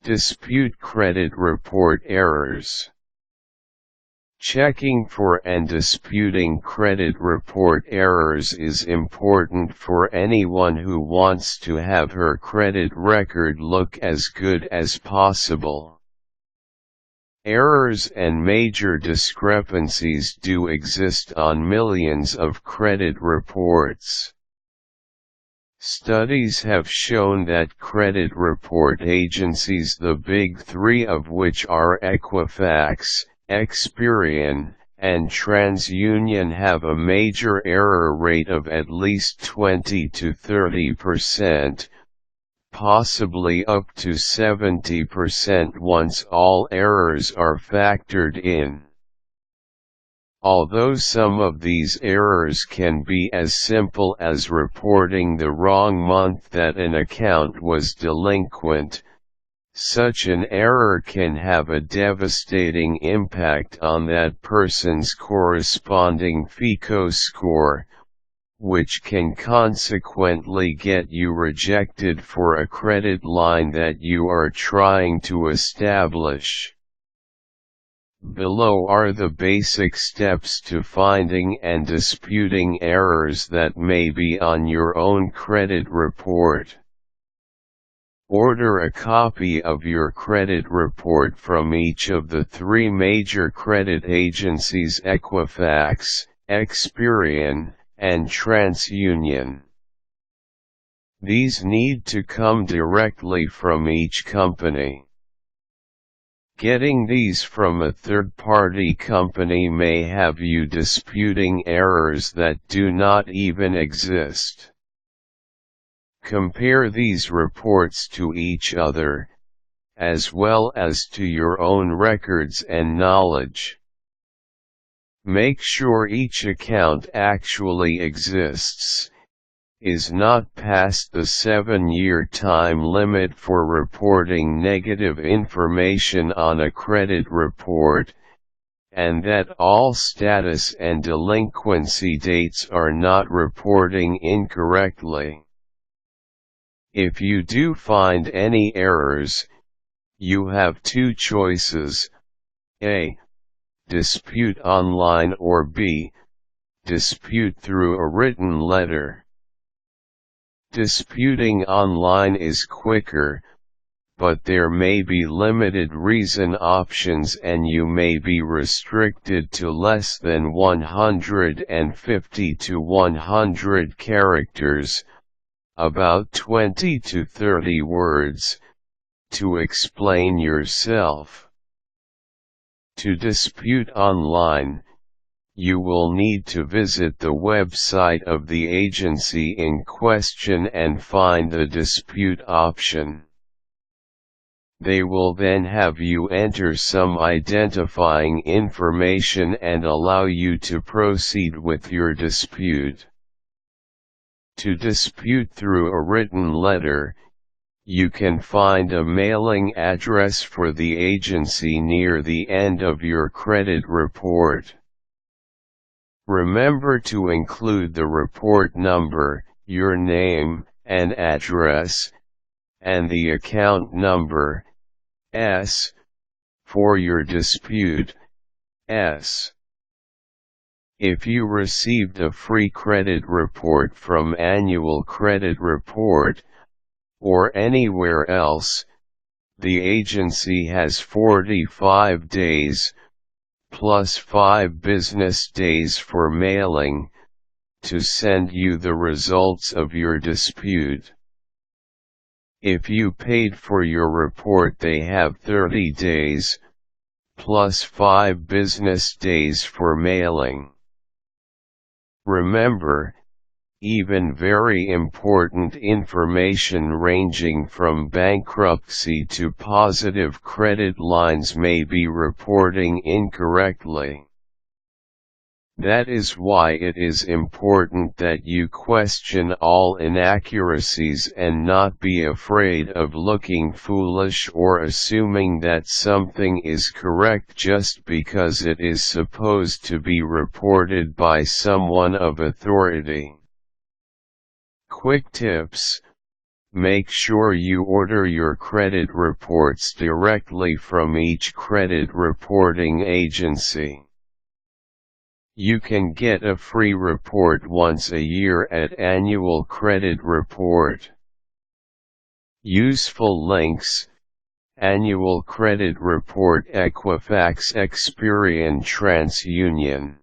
Dispute credit report errors. Checking for and disputing credit report errors is important for anyone who wants to have her credit record look as good as possible. Errors and major discrepancies do exist on millions of credit reports. Studies have shown that credit report agencies, the big three of which are Equifax, Experian, and TransUnion, have a major error rate of at least 20 to 30%, possibly up to 70% once all errors are factored in. Although some of these errors can be as simple as reporting the wrong month that an account was delinquent, such an error can have a devastating impact on that person's corresponding FICO score, which can consequently get you rejected for a credit line that you are trying to establish. Below are the basic steps to finding and disputing errors that may be on your own credit report. Order a copy of your credit report from each of the three major credit agencies, Equifax, Experian, and TransUnion. These need to come directly from each company. Getting these from a third-party company may have you disputing errors that do not even exist. Compare these reports to each other, as well as to your own records and knowledge. Make sure each account actually exists, is not past the 7-year time limit for reporting negative information on a credit report, and that all status and delinquency dates are not reporting incorrectly. If you do find any errors, you have two choices: A. Dispute online, or B. Dispute through a written letter. Disputing online is quicker, but there may be limited reason options and you may be restricted to less than 150 to 100 characters, about 20 to 30 words, to explain yourself. To dispute online, you will need to visit the website of the agency in question and find the dispute option. They will then have you enter some identifying information and allow you to proceed with your dispute. To dispute through a written letter, you can find a mailing address for the agency near the end of your credit report. Remember to include the report number, your name and address, and the account number, S, for your dispute, S. If you received a free credit report from Annual Credit Report, or anywhere else, the agency has 45 days, plus 5 business days for mailing, to send you the results of your dispute. If you paid for your report, they have 30 days, plus 5 business days for mailing. Remember, even very important information ranging from bankruptcy to positive credit lines may be reporting incorrectly. That is why it is important that you question all inaccuracies and not be afraid of looking foolish or assuming that something is correct just because it is supposed to be reported by someone of authority. Quick tips: Make sure you order your credit reports directly from each credit reporting agency. You can get a free report once a year at Annual Credit Report. Useful links: Annual Credit Report, Equifax, Experian, TransUnion.